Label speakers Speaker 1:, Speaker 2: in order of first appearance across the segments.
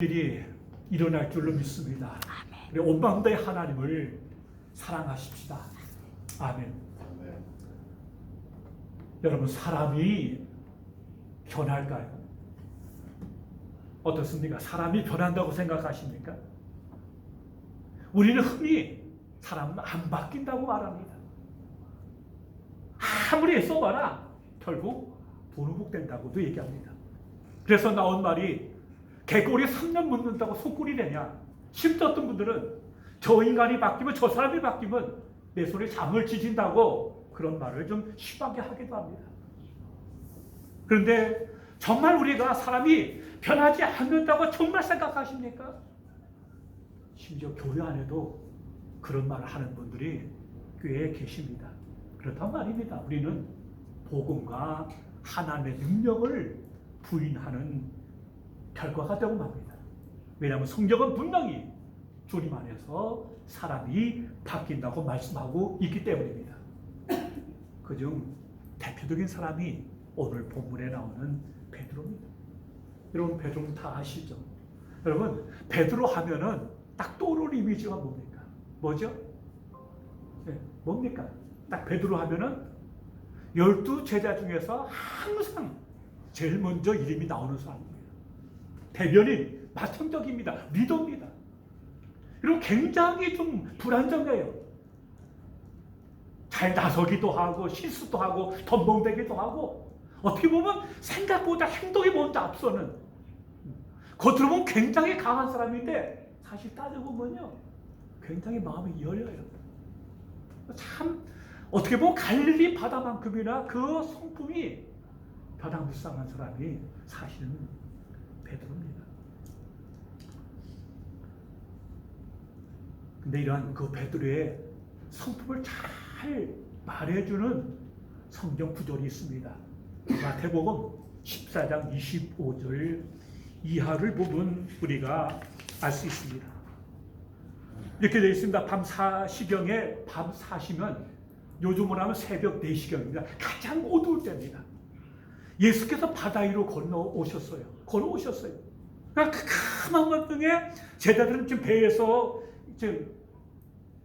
Speaker 1: 일이 일어날 줄로 믿습니다. 우리 온 마음다해 하나님을 사랑하십시다. 아멘. 여러분, 사람이 변할까요? 어떻습니까? 사람이 변한다고 생각하십니까? 우리는 흔히 사람은 안 바뀐다고 말합니다. 아무리 애써봐라 결국 도루묵된다고도 얘기합니다. 그래서 나온 말이 개꼬리 3년 묻는다고 소꿀이 되냐? 심었던 분들은 저 인간이 바뀌면, 저 사람이 바뀌면 내 손에 잠을 지진다고 그런 말을 좀 심하게 하기도 합니다. 그런데 정말 우리가 사람이 변하지 않는다고 정말 생각하십니까? 심지어 교회 안에도 그런 말을 하는 분들이 꽤 계십니다. 그렇단 말입니다. 우리는 복음과 하나님의 능력을 부인하는 결과가 되고 맙니다. 왜냐하면 성경은 분명히 주님 안에서 사람이 바뀐다고 말씀하고 있기 때문입니다. 그중 대표적인 사람이 오늘 본문에 나오는 베드로입니다. 여러분, 베드로는 다 아시죠? 여러분, 베드로 하면은 딱 떠오르는 이미지가 뭡니까? 뭐죠? 네, 뭡니까? 딱 베드로 하면은 12제자 중에서 항상 제일 먼저 이름이 나오는 사람입니다. 대변인, 마청적입니다. 리더입니다. 그리고 굉장히 좀 불안정해요. 잘 나서기도 하고 실수도 하고 덤벙대기도 하고, 어떻게 보면 생각보다 행동이 먼저 앞서는, 겉으로 보면 굉장히 강한 사람인데 사실 따져보면요 굉장히 마음이 여려요. 참 어떻게 보면 갈릴리 바다만큼이나 그 성품이 변화무쌍한 사람이 사실은 베드로입니다. 근데 이러한 그 베드로의 성품을 잘 말해주는 성경 구절이 있습니다. 마태복음 14장 25절 이하를 보면 우리가 알 수 있습니다. 이렇게 되어 있습니다. 밤 4시경에, 밤 4시면 요즘으로 하면 새벽 4시경입니다. 가장 어두울 때입니다. 예수께서 바다 위로 걸어오셨어요. 그러니까 캄캄한 와중에 제자들은 지금 배에서 지금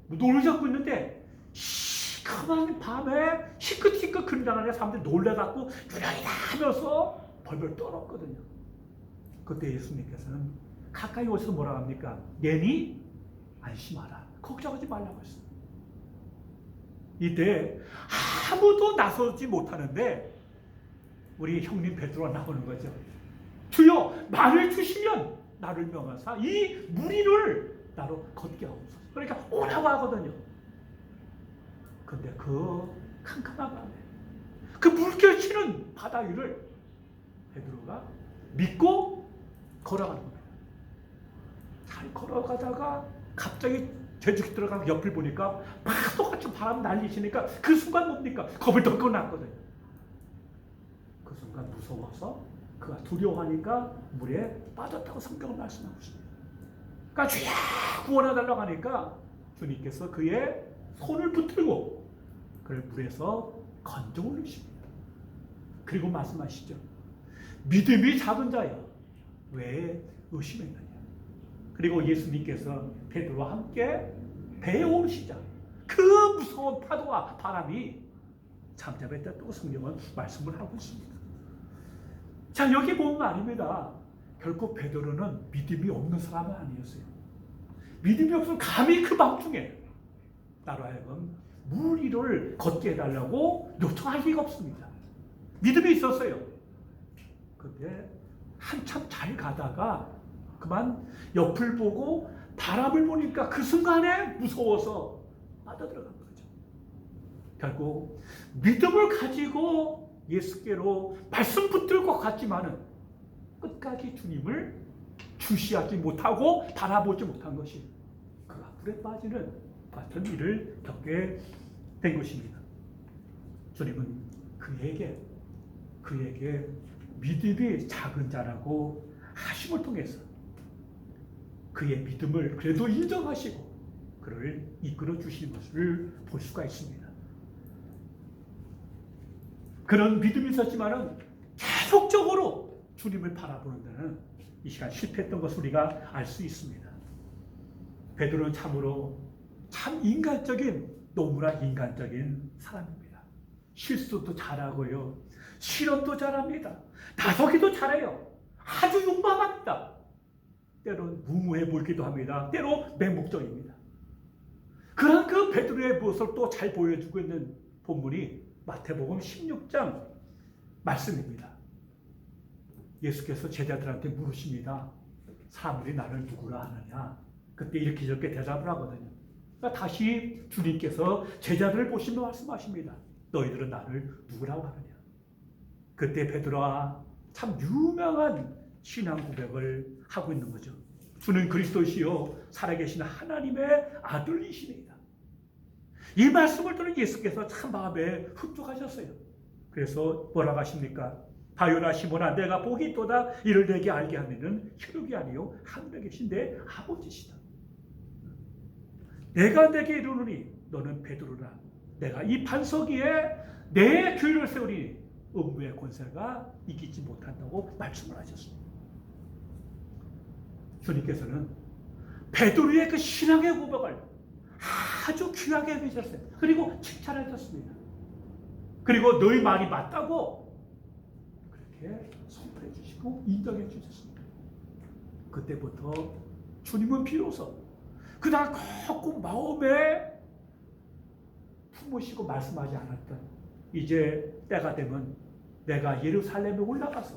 Speaker 1: 노를 잡고 있는데 시커먼 밤에 시끌시끌 그린다는 사람들이 놀래갖고 유령이다 하면서 벌벌 떨었거든요. 그때 예수님께서는 가까이 오셔서 뭐라 합니까? 내니 안심하라. 걱정하지 말라고 했어요. 이때 아무도 나서지 못하는데 우리 형님 베드로가 나오는 거죠. 주여, 말을 주시면 나를 명하사 이 무리를 나로 걷게 하옵소서. 그러니까 오라고 하거든요. 근데 그 캄캄한 밤에 그 물결치는 바다 위를 베드로가 믿고 걸어가는 겁니다. 잘 걸어가다가 갑자기 제주기 들어가서 옆을 보니까 파도같이 바람 날리시니까 그 순간 뭡니까? 겁을 덜컥 났거든요. 그 순간 무서워서 그가 두려워하니까 물에 빠졌다고 성경은 말씀하고 있습니다. 그러니까 주야 구원해달라고 하니까 주님께서 그의 손을 붙들고 그를 물에서 건져 올리십니다. 그리고 말씀하시죠. 믿음이 작은 자야 왜 의심했느냐. 그리고 예수님께서 베드로와 함께 배에 오르시자 그 무서운 파도와 바람이 잠잠했다고 성경은 말씀을 하고 있습니다. 자, 여기 보면 말입니다. 결국 베드로는 믿음이 없는 사람은 아니었어요. 믿음이 없으면 감히 그 밤중에 나로 하여금 물 위를 걷게 해달라고 요청할 리가 없습니다. 믿음이 있었어요. 근데 한참 잘 가다가 그만 옆을 보고 바람을 보니까 그 순간에 무서워서 빠져들어간 거죠. 결국 믿음을 가지고 예수께로 말씀 붙들고 갔지만은 끝까지 주님을 주시하지 못하고 바라보지 못한 것이 그 악물에 빠지는 같은 일을 겪게 된 것입니다. 주님은 그에게 믿음이 작은 자라고 하심을 통해서 그의 믿음을 그래도 인정하시고 그를 이끌어 주시는 것을 볼 수가 있습니다. 그런 믿음이 있었지만은 계속적으로 주님을 바라보는 데는 이 시간 실패했던 것을 우리가 알 수 있습니다. 베드로는 참으로 참 인간적인, 너무나 인간적인 사람입니다. 실수도 잘하고요, 실험도 잘합니다. 나서기도 잘해요. 아주 용감합니다. 때로는 무모해 보이기도 합니다. 때로 맹목적입니다. 그런 그 베드로의 모습을 또 잘 보여주고 있는 본문이 마태복음 16장 말씀입니다. 예수께서 제자들한테 물으십니다. 사람들이 나를 누구라 하느냐? 그때 이렇게 저렇게 대답을 하거든요. 그러니까 다시 주님께서 제자들을 보시며 말씀하십니다. 너희들은 나를 누구라고 하느냐? 그때 베드로가 참 유명한 신앙 고백을 하고 있는 거죠. 주는 그리스도시요 살아계신 하나님의 아들이시니다. 이 말씀을 들은 예수께서 참 마음에 흡족하셨어요. 그래서 뭐라고 하십니까? 바요나 시몬아, 내가 복이 있도다. 이를 내게 알게 하면은 혈육이 아니요 하늘에 계신 내 아버지시다. 내가 내게 이르노니 너는 베드로라. 내가 이 반석 위에 내 교회를 세우리니 음부의 권세가 이기지 못한다고 말씀을 하셨습니다. 주님께서는 베드로의 그 신앙의 고백을 아주 귀하게 여기셨어요. 그리고 칭찬하셨습니다. 그리고 너희 말이 맞다고 그렇게 선포해 주시고 인정해 주셨습니다. 그때부터 주님은 비로소 그날 꼭 마음에 품으시고 말씀하지 않았던 이제 때가 되면 내가 예루살렘에 올라가서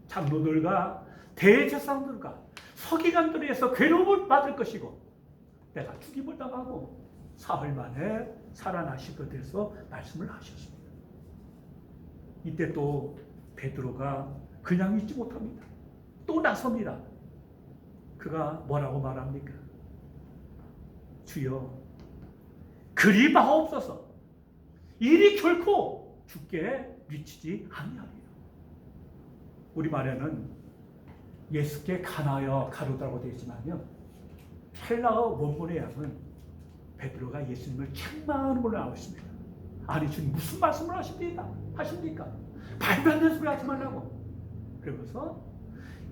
Speaker 1: 장로들과 대제사장들과 서기관들에서 괴로움을 받을 것이고 내가 죽임을 당하고 사흘 만에 살아나실 것에 대해서 말씀을 하셨습니다. 이때 또 베드로가 그냥 있지 못합니다. 또 나섭니다. 그가 뭐라고 말합니까? 주여 그리 마옵소서. 일이 결코 죽게 미치지 아니하리라. 우리말에는 예수께 가나여 가로다고 되어 있지만요, 헬라어 원문의 양은 베드로가 예수님을 책망하는 걸로 나와 있습니다. 아니 주님 무슨 말씀을 하십니까? 말도 안 되는 소리 하지 말라고. 그러면서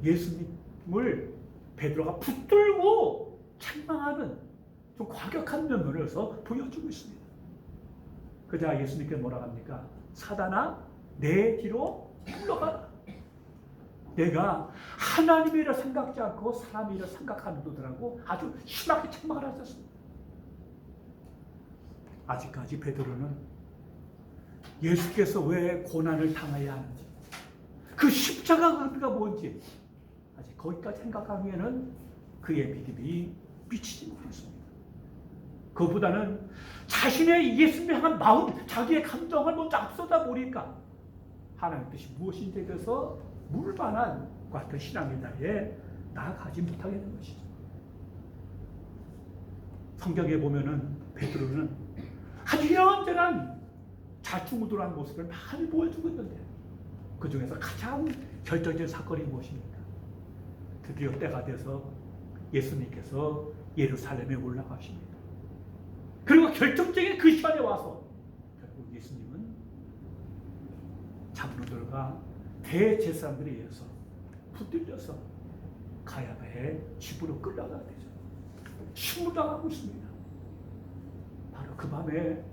Speaker 1: 예수님을 베드로가 붙들고 책망하는 좀 과격한 면면에서 보여주고 있습니다. 그자 예수님께서 뭐라고 합니까? 사단아 내 뒤로 물러가라. 내가 하나님의 일을 생각지 않고 사람의 일을 생각하는 도더라고 아주 심하게 책망을 하셨습니다. 아직까지 베드로는 예수께서 왜 고난을 당해야 하는지, 그 십자가 의미가 뭔지 아직 거기까지 생각하기에는 그의 믿음이 미치지 못했습니다. 그보다는 자신의 예수님을 향한 마음, 자기의 감정을 먼저 앞서다 보니까 하나님의 뜻이 무엇인지에 대해서 물 만한 같은 신앙의 자리에 나아가지 못하게 된 것이죠. 성경에 보면은 베드로는 아주 현저한 자충우돌한 모습을 많이 보여주고 있는데 그 중에서 가장 결정적인 사건이 무엇입니까? 드디어 때가 돼서 예수님께서 예루살렘에 올라가십니다. 그리고 결정적인 그 시간에 와서 결국 예수님은 장로들과 대제사장들에 의해서 붙들려서 가야바의 집으로 끌려가게 되죠. 신문당하고 있습니다. 바로 그 밤에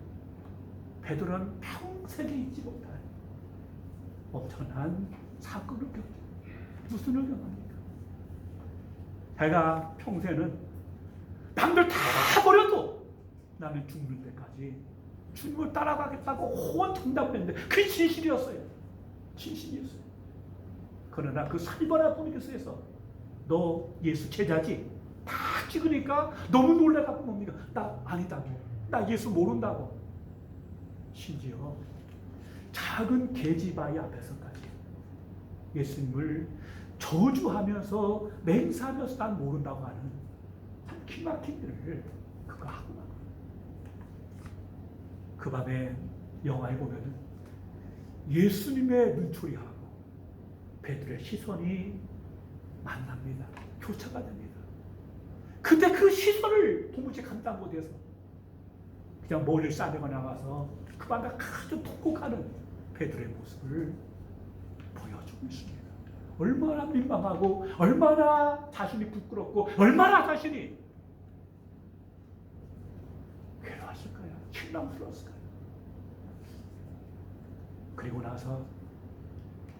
Speaker 1: 베드로는 평생에 잊지 못할 엄청난 사건을 겪죠. 무슨 을 경합니까? 자기가 평생은 남들 다 버려도 나는 죽는 때까지 주님을 따라가겠다고 호언장담을 했는데 그게 진실이었어요. 진실이었어요. 그러나 그 살벌한 포리스에서 너 예수 제자지? 딱 찍으니까 너무 놀라갖고 뭡니까? 나 아니다고. 나 예수 모른다고. 심지어 작은 계집아이 앞에서까지 예수님을 저주하면서 맹세하면서 난 모른다고 하는 참 기막힌 일을 그거 하고 나고. 그 밤에 영화에 보면은 예수님의 눈초리하고 베드로의 시선이 만납니다. 교차가 됩니다. 근데 그 시선을 도무지 감당 못해서 그냥 머리를 싸매고 나가서 그 밤에 아주 통곡하는 베드로의 모습을 보여주고 있습니다. 얼마나 민망하고 얼마나 자신이 부끄럽고 얼마나 자신이 괴로웠을 거야. 실망스러웠을 거야. 그리고 나서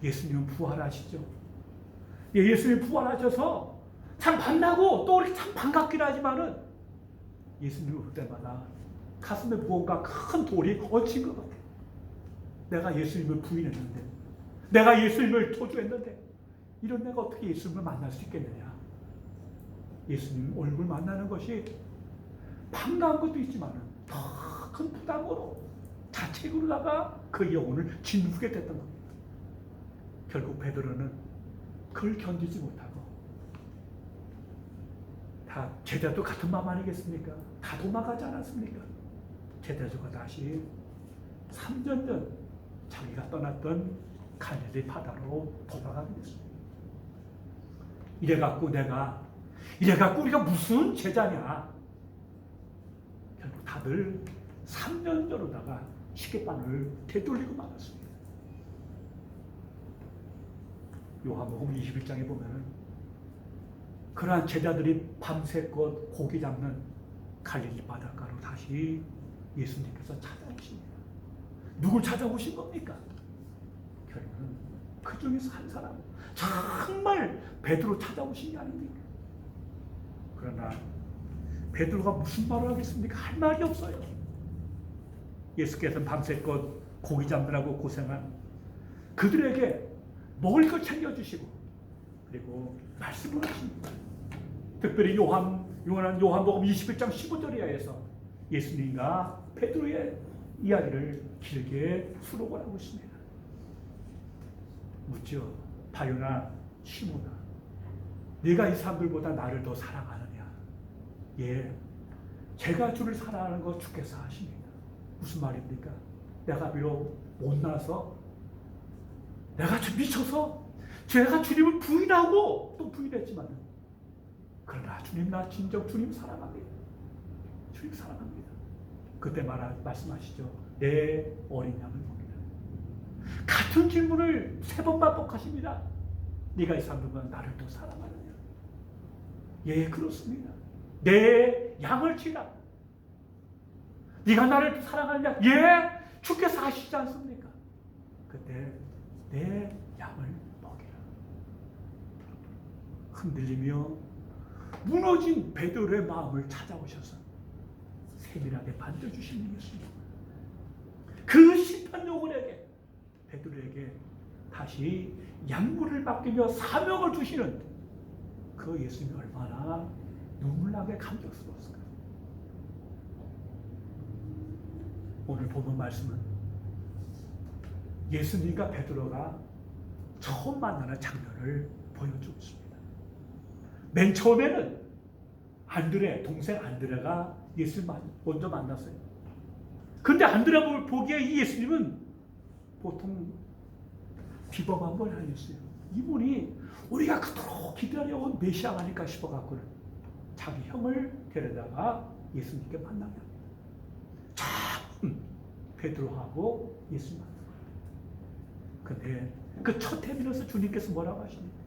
Speaker 1: 예수님은 부활하시죠. 예수님 부활하셔서 참 만나고 또 이렇게 참 반갑긴 하지만은 예수님을 볼 때마다 가슴에 무언가 큰 돌이 얹힌 것 같아요. 내가 예수님을 부인했는데, 내가 예수님을 토주했는데, 이런 내가 어떻게 예수님을 만날 수 있겠느냐. 예수님 얼굴 만나는 것이 반가운 것도 있지만 더 큰 부담으로 자책으로다가 그 영혼을 짓누르게 됐던 겁니다. 결국 베드로는 그걸 견디지 못하고, 다 제자도 같은 마음 아니겠습니까? 다 도망가지 않았습니까? 제자조가 다시 3년 전 자기가 떠났던 갈릴리 바다로 돌아가게 됐습니다. 이래갖고 우리가 무슨 제자냐? 결국 다들 3년 전으로다가 시계바늘 되돌리고 말았습니다. 요한복음 21장에 보면은 그러한 제자들이 밤새껏 고기 잡는 갈릴리 바닷가로 다시 예수님께서 찾아오십니다. 누굴 찾아오신 겁니까? 결국은 그 중에서 한 사람, 정말 베드로 찾아오신 게 아닙니까? 그러나 베드로가 무슨 말을 하겠습니까? 할 말이 없어요. 예수께서는 밤새껏 고기 잡느라고 고생한 그들에게 먹을 걸 챙겨주시고, 그리고 말씀을 하십니다. 특별히 요한복음 21장 15절에 의해서 예수님과 베드로의 이야기를 길게 수록을 하고 있습니다. 묻죠. 바요나 시몬아, 네가 이 사람들보다 나를 더 사랑하느냐? 예, 제가 주를 사랑하는 거 주께서 아십니다. 무슨 말입니까? 내가 비록 못나서, 내가 미쳐서 제가 주님을 부인하고 또 부인했지만, 그러나 주님, 나 진정 주님 사랑합니다. 주님 사랑합니다. 그때 말씀하시죠. 내 어린 양을 먹이라. 같은 질문을 3번 반복하십니다. 네가 이 사람들보다 나를 더 사랑하느냐? 예, 그렇습니다. 내 양을 치라. 네가 나를 사랑하느냐? 예, 주께서 아시지 않습니까? 그때 내 양을 먹이라. 흔들리며 무너진 베드로의 마음을 찾아오셔서 세밀하게 만져주시는 예수님. 그 심판 영혼에게, 베드로에게 다시 양물을 맡기며 사명을 주시는 그 예수님이 얼마나 눈물나게 감격스러웠을까요? 오늘 본문 말씀은 예수님과 베드로가 처음 만나는 장면을 보여주고 있습니다. 맨 처음에는 동생 안드레가 예수를 먼저 만났어요. 근데 안드레가 보기에 이 예수님은 보통 비범한 건 아니었어요. 이분이 우리가 그토록 기다려온 메시아가 아닐까 싶어갖고는 자기 형을 데려다가 예수님께 만나게 합니다. 참 베드로하고 예수 만나요. 근데 그 첫 해민에서 주님께서 뭐라고 하십니까?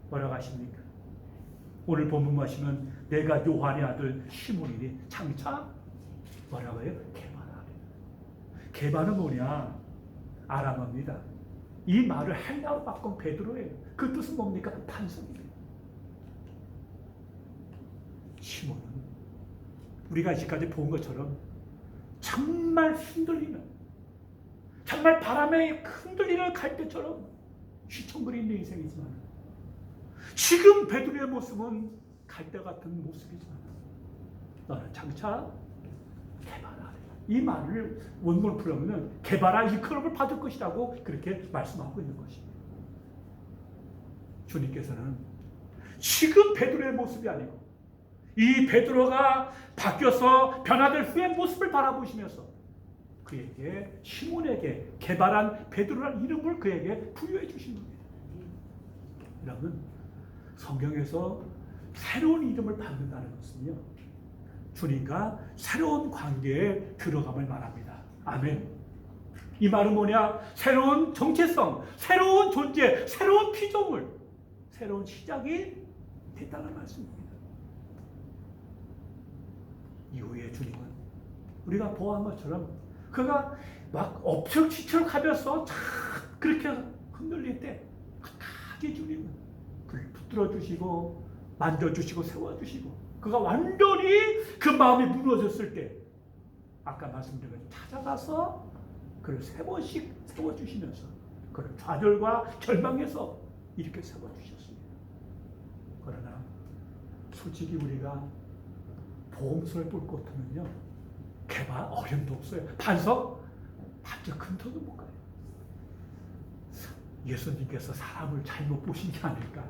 Speaker 1: 뭐라고 하십니까? 오늘 본문 보시면 내가 요한의 아들 시몬이니 장차 뭐라고 해요? 게바라. 게바는 뭐냐? 아람어입니다. 이 말을 헬라어 바꾼 베드로예요. 그 뜻은 뭡니까? 반성이에요. 시몬은 우리가 지금까지 본 것처럼 정말 흔들리는, 정말 바람에 흔들리는 갈대처럼 휘청거리는 인생이지만, 지금 베드로의 모습은 갈대 같은 모습이지만 너는 장차 게바라. 이 말을 원문을 풀어보면 게바라 일컬음을 받을 것이라고 그렇게 말씀하고 있는 것입니다. 주님께서는 지금 베드로의 모습이 아니고 이 베드로가 바뀌어서 변화될 후의 모습을 바라보시면서 그에게, 시몬에게 게바란 베드로라는 이름을 그에게 부여해 주신 겁니다. 여러분, 성경에서 새로운 이름을 받는다는 것은요, 주님과 새로운 관계에 들어감을 말합니다. 아멘. 이 말은 뭐냐? 새로운 정체성, 새로운 존재, 새로운 피조물, 새로운 시작이 됐다는 말씀입니다. 이후에 주님은 우리가 보아한 것처럼 그가 막 엎치락치락 하면서 참 그렇게 흔들릴 때 끝까지 주님은 그를 붙들어 주시고 만져주시고 세워주시고, 그가 완전히 그 마음이 무너졌을 때 아까 말씀드린 것처럼 찾아가서 그를 세 번씩 세워주시면서 그를 좌절과 절망에서 이렇게 세워주셨습니다. 그러나 솔직히 우리가 보험서를 볼 것 같으면요, 개발 어림도 없어요. 반석 근처도 못 가요. 예수님께서 사람을 잘못 보신 게 아닐까.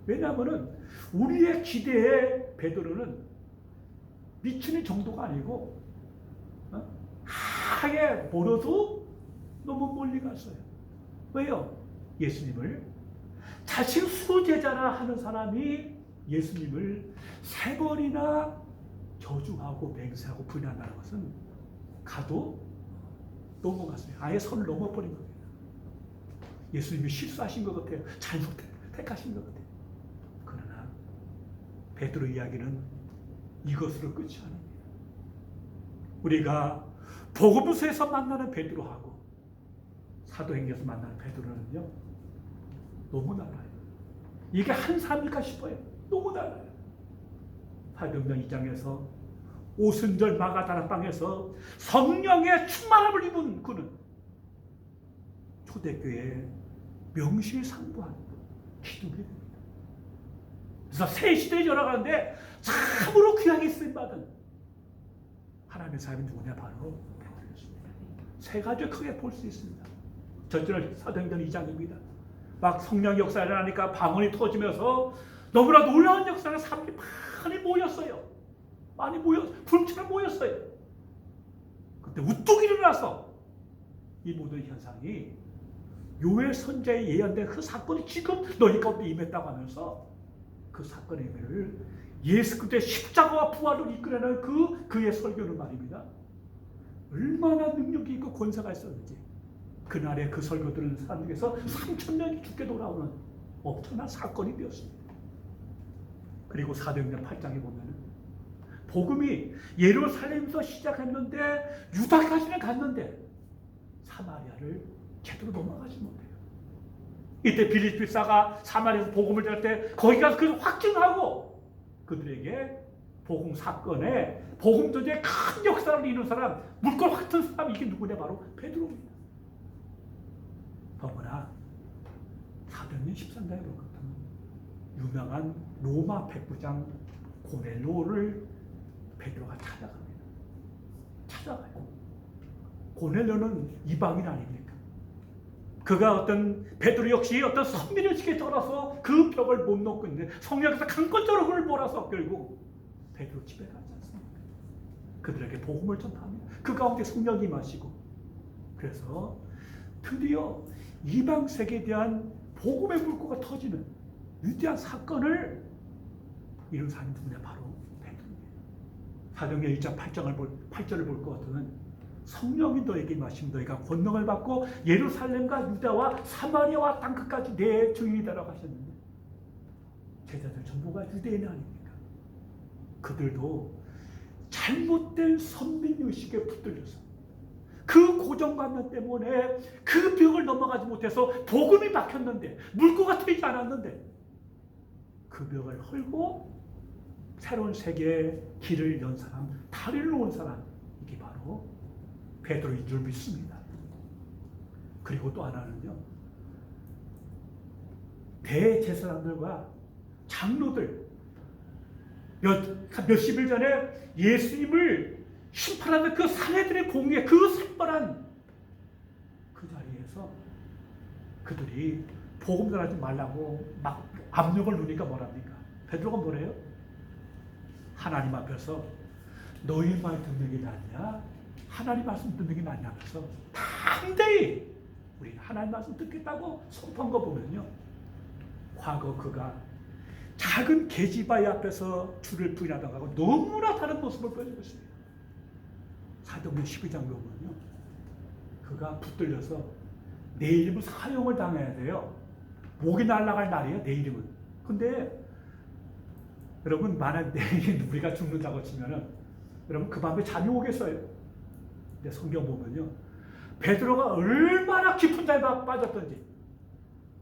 Speaker 1: 왜냐하면 우리의 기대에 베드로는 미치는 정도가 아니고 아예 멀어도 너무 멀리 갔어요. 왜요? 예수님을 자신 수제자라 하는 사람이 예수님을 세 번이나 저주하고 맹세하고 분양하는 것은 가도 넘어갔어요. 아예 선을 넘어버린 겁니다. 예수님이 실수하신 것 같아요. 잘못 택하신 것 같아요. 그러나 베드로 이야기는 이것으로 끝이 아닙니다. 우리가 복음서에서 만나는 베드로하고 사도행전에서 만나는 베드로는요, 너무 달라요. 이게 한 사람일까 싶어요. 너무 달라요. 사도행전 2장에서 오순절 마가다락방에서 성령의 충만함을 입은 그는 초대교회에 명실상부한 기독이 됩니다. 그래서 새 시대에 열어가는데 참으로 귀하게 쓰임받은 하나님의 사람이 누구냐? 바로 베드로였습니다. 세 가지 크게 볼 수 있습니다. 첫째는 사도행전 2장입니다. 막 성령 역사를 하니까 방언이 터지면서 너무나 놀라운 역사를 사람들이 많이 모였어요. 불처럼 모였어요. 그때 우뚝 일어나서 이 모든 현상이 요엘 선지자의 예언된 그 사건이 지금 너희 가운데 임했다고 하면서 그 사건의 의미를 예수 그리스도의 십자가와 부활로 이끌어내는 그의 설교는 말입니다. 얼마나 능력이 있고 권세가 있었는지, 그날의 그 설교 들은 사람 중에서 3,000명이 죽게 돌아오는 엄청난 사건이 되었습니다. 그리고 사도행전 8장에 보면 복음이 예루살렘에서 시작했는데 유다까지는 갔는데 사마리아를 제대로 넘어가지 못해요. 이때 빌립보사가 사마리아에서 복음을 전할 때 거기 가서 그걸 확증하고 그들에게 복음 사건에 복음 전쟁에 큰 역사를 이룬 사람, 물건 같은 사람, 이게 누구냐? 바로 베드로입니다. 더구나 사도행전 13장에 볼 것 같으면 유명한 로마 백부장 고넬료를 베드로가 찾아가요. 고넬료는 이방인 아닙니까? 그가 베드로 역시 어떤 선민을 지게 떠나서 그 벽을 못 넘고 있는데 성령께서 강권적으로 그를 몰아서 결국 베드로 집에 가지 않습니까? 그들에게 복음을 전합니다. 그 가운데 성령이 임하시고, 그래서 드디어 이방 세계에 대한 복음의 물꼬가 터지는 위대한 사건을 이룬 사람이 누구냐? 바로 베드로입니다. 사도행전 1장 8절을 볼 것 같으면 성령이 너에게 임하시면 너희가 권능을 받고 예루살렘과 유다와 사마리아와 땅끝까지 내 증인이다라고 하셨는데, 제자들 전부가 유대인 아닙니까? 그들도 잘못된 선민의식에 붙들려서 그 고정관념 때문에 그 벽을 넘어가지 못해서 복음이 막혔는데, 물꼬가 트이지 않았는데 그 벽을 헐고 새로운 세계의 길을 연 사람, 다리를 놓은 사람, 이게 바로 베드로인 줄 믿습니다. 그리고 또 하나는요, 대제사장들과 장로들, 몇십일 전에 예수님을 심판하는 그 사내들의 공의에 그 살벌한 그 자리에서 그들이 복음 전하지 말라고 막 압력을 누니까 뭐랍니까? 베드로가 뭐래요? 하나님 앞에서 너희 말 듣는 게 낫냐? 하나님 말씀 듣는 게 낫냐면서 담대히 우리 하나님 말씀 듣겠다고 선포한 거 보면요, 과거 그가 작은 계집아이 앞에서 주를 부인하다가 너무나 다른 모습을 보여주고 있습니다. 사도행전 12장 보면요, 그 그가 붙들려서 내일이면 사형을 당해야 돼요. 목이 날아갈 날이에요, 내일이면. 근데 여러분, 만약 내일 우리가 죽는다고 치면은 여러분 그 밤에 잠이 오겠어요? 근데 성경 보면요, 베드로가 얼마나 깊은 잠에 빠졌던지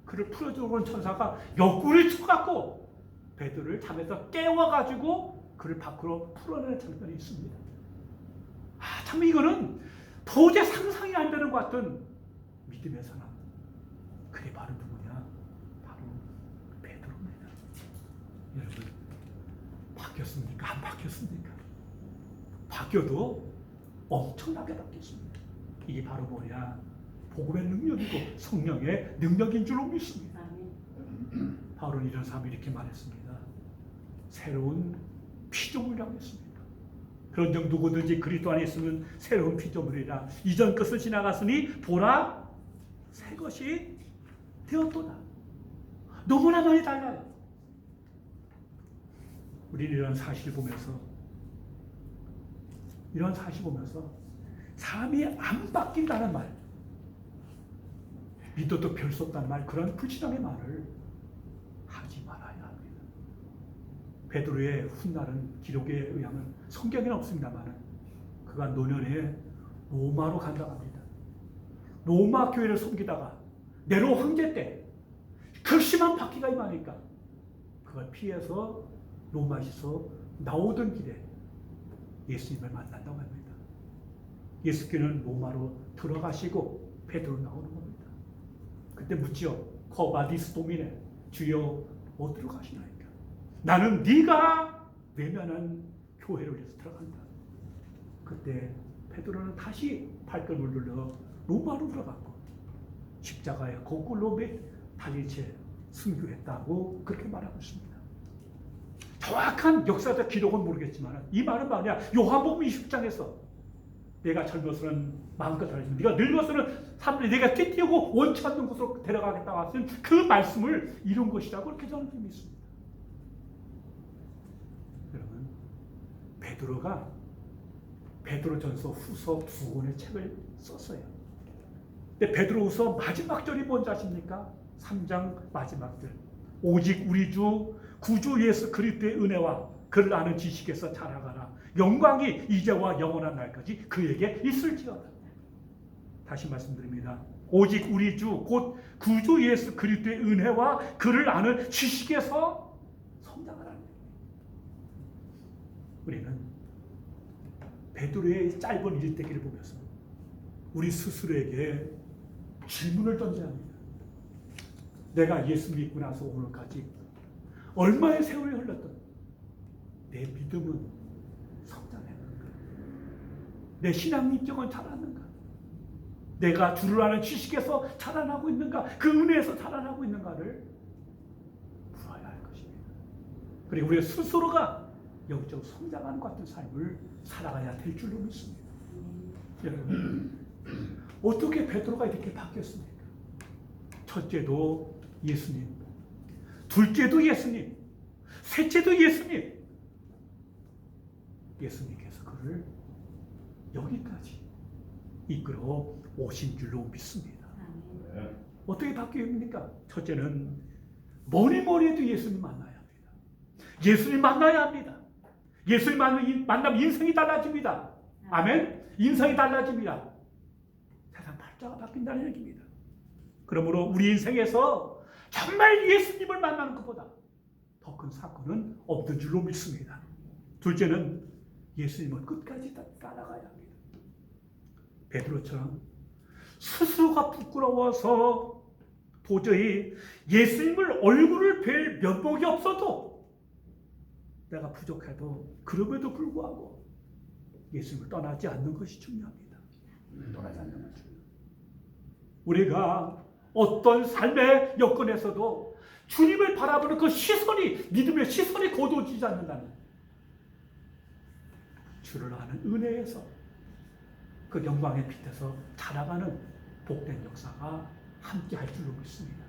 Speaker 1: 그를 풀어주는 천사가 옆구리를 쳐갖고 베드로를 잠에서 깨워가지고 그를 밖으로 풀어내는 장면이 있습니다. 참 이거는 도저히 상상이 안 되는 것 같은 믿음의 사람. 그게 바로 누구냐? 바로 베드로입니다. 여러분, 바뀌었습니까? 안 바뀌었습니까? 바뀌어도 엄청나게 바뀌었습니다. 이게 바로 뭐냐? 복음의 능력이고 성령의 능력인 줄로 믿습니다. 바울은 이런 사람이 이렇게 말했습니다. 새로운 피조물을 향했습니다. 그런즉 누구든지 그리스도 안에 있으면 새로운 피조물이라. 이전 것을 지나갔으니 보라 새 것이 되었도다. 너무나 많이 달라요. 우리는 이런 사실을 보면서 사람이 안 바뀐다는 말, 믿어도 별 수 없다는 말, 그런 불신앙의 말을 하지 말아야 합니다. 베드로의 훗날은 기록에 의하면 성경에는 없습니다만 그가 노년에 로마로 간다고 합니다. 로마 교회를 섬기다가 네로 황제 때 극심한 박해가 임하니까 그걸 피해서 로마에서 나오던 길에 예수님을 만난다고 합니다. 예수께는 로마로 들어가시고 베드로 나오는 겁니다. 그때 묻지요. 코바디스 도미네, 주여 어디로 가시나이까? 나는 네가 외면한 교회를 위해서 들어간다. 그때 베드로는 다시 발걸음을 눌러 로마로 들어갔고 십자가에 거꾸로 달린 채 순교했다고 그렇게 말하고 있습니다. 정확한 역사적 기록은 모르겠지만 이 말은 뭐냐? 요한복음 20장에서 내가 젊어서는 마음껏 하지만 네가 늙어서는 사람들이 내가 띠띠우고 원치 않는 곳으로 데려가겠다고 하신 그 말씀을 이룬 것이라고 그렇게 저는 믿습니다. 여러분, 베드로가 베드로전서 후서 2권의 책을 썼어요. 근데 베드로후서 마지막 절이 뭔지 아십니까? 3장 마지막 절. 오직 우리 주 구주 예수 그리스도의 은혜와 그를 아는 지식에서 자라가라. 영광이 이제와 영원한 날까지 그에게 있을지어다. 다시 말씀드립니다. 오직 우리 주 곧 구주 예수 그리스도의 은혜와 그를 아는 지식에서 성장하라는 거예요. 우리는 베드로의 짧은 일대기를 보면서 우리 스스로에게 질문을 던져야 합니다. 내가 예수 믿고 나서 오늘까지 얼마의 세월이 흘렀던 내 믿음은 성장했는가? 내 신앙 입장은 자랐는가? 내가 주를 아는 지식에서 자라나고 있는가? 그 은혜에서 자라나고 있는가를 물어야 할 것입니다. 그리고 우리 스스로가 영적으로 성장하는 것 같은 삶을 살아가야 될 줄로 믿습니다. 여러분, 어떻게 베드로가 이렇게 바뀌었습니까? 첫째도 예수님, 둘째도 예수님, 셋째도 예수님. 예수님께서 그를 여기까지 이끌어 오신 줄로 믿습니다. 어떻게 바뀝니까? 첫째는 뭐니 해도 예수님 만나야 합니다. 예수님 만나야 합니다. 예수님 만나면 인생이 달라집니다. 아멘? 인생이 달라집니다. 세상 팔자가 바뀐다는 얘기입니다. 그러므로 우리 인생에서 정말 예수님을 만나는 것보다 더 큰 사건은 없는 줄로 믿습니다. 둘째는 예수님을 끝까지 따라가야 합니다. 베드로처럼 스스로가 부끄러워서 도저히 예수님을 얼굴을 뵐 면목이 없어도 내가 부족해도 그럼에도 불구하고 예수님을 떠나지 않는 것이 중요합니다. 떠나지 않는 것이 중요합니다. 우리가 어떤 삶의 여건에서도 주님을 바라보는 그 시선이, 믿음의 시선이 거두어지지 않는다면 주를 아는 은혜에서 그 영광의 빛에서 자라가는 복된 역사가 함께 할 줄로 믿습니다.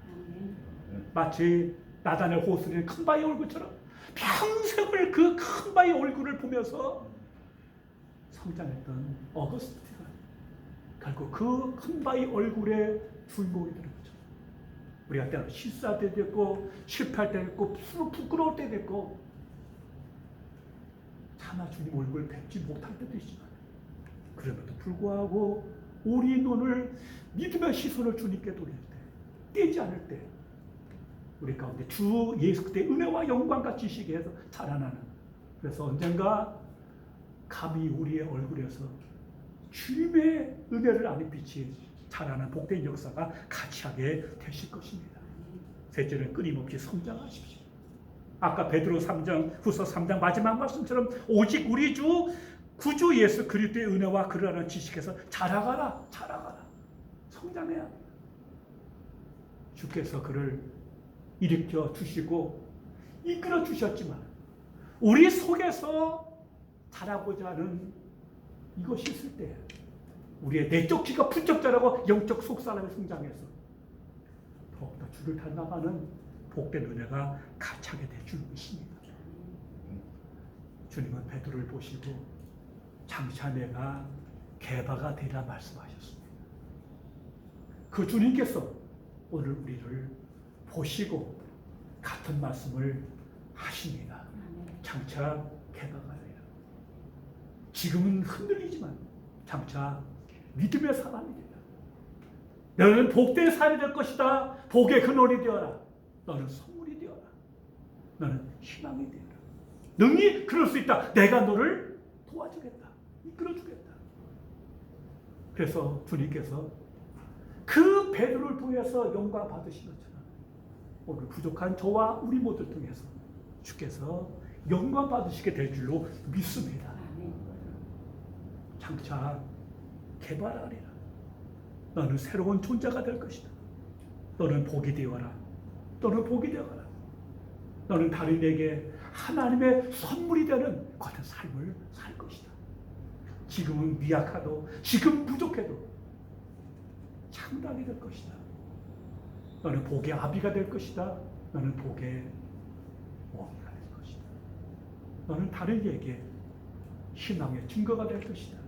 Speaker 1: 마치 나단의 호수는 큰 바위 얼굴처럼 평생을 그 큰 바위 얼굴을 보면서 성장했던 어거스틴가 결국 그 큰 바위 얼굴에 주인공이 되는 거죠. 우리가 때로 실수할 때도 있고 실패할 때도 있고 부끄러울 때도 있고 차마 주님 얼굴을 뵙지 못할 때도 있지만 그럼에도 불구하고 우리 눈을 믿음의 시선을 주님께 돌릴 때 떼지 않을 때 우리 가운데 주 예수 그리스도의 은혜와 영광과 지식에 해서 자라나는 그래서 언젠가 감히 우리의 얼굴에서 주님의 은혜를 아는 빛이 자라는 복된 역사가 같이 하게 되실 것입니다. 셋째는 끊임없이 성장하십시오. 아까 베드로 3장 후서 3장 마지막 말씀처럼 오직 우리 주 구주 예수 그리스도의 은혜와 그를 아는 지식에서 자라가라 성장해야 주께서 그를 일으켜 주시고 이끌어 주셨지만 우리 속에서 자라고자 하는 이것이 있을 때 우리의 내적 기가 부쩍 자라고 영적 속사람이 성장해서 더욱더 주를 닮아가는 복된 은혜가 가차게 되줄 것입니다. 주님은 베드로를 보시고 장차 내가 게바가 되리라 말씀하셨습니다. 그 주님께서 오늘 우리를 보시고 같은 말씀을 하십니다. 장차 게바가 되리라. 지금은 흔들리지만 장차 믿음의 사람이 되라. 너는 복된 사람이 될 것이다. 복의 근원이 되어라. 너는 선물이 되어라. 너는 희망이 되어라. 능히 그럴 수 있다. 내가 너를 도와주겠다. 이끌어주겠다. 그래서 주님께서 그 베드로를 통해서 영광 받으신 것처럼 오늘 부족한 저와 우리 모두 통해서 주께서 영광 받으시게 될 줄로 믿습니다. 장차 개발하리라. 너는 새로운 존재가 될 것이다. 너는 복이 되어라. 너는 복이 되어라. 너는 다른에게 하나님의 선물이 되는 같은 삶을 살 것이다. 지금은 미약하도 지금 부족해도 창당이 될 것이다. 너는 복의 아비가 될 것이다. 너는 복의 어미가 될 것이다. 너는 다른 이에게 희망의 증거가 될 것이다.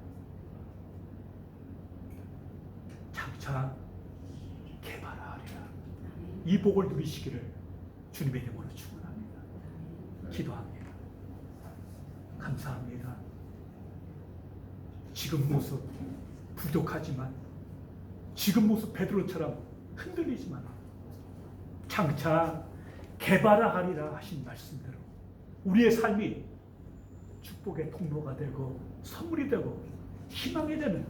Speaker 1: 장차 개발하리라. 이 복을 누리시기를 주님의 이름으로 축원합니다. 기도합니다. 감사합니다. 지금 모습 부족하지만 지금 모습 베드로처럼 흔들리지만 장차 개발하리라 하신 말씀대로 우리의 삶이 축복의 통로가 되고 선물이 되고 희망이 되는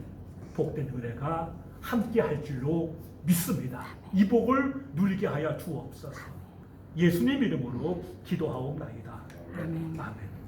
Speaker 1: 복된 은혜가 함께 할 줄로 믿습니다. 이 복을 누리게 하여 주옵소서. 예수님 이름으로 기도하옵나이다. 아멘.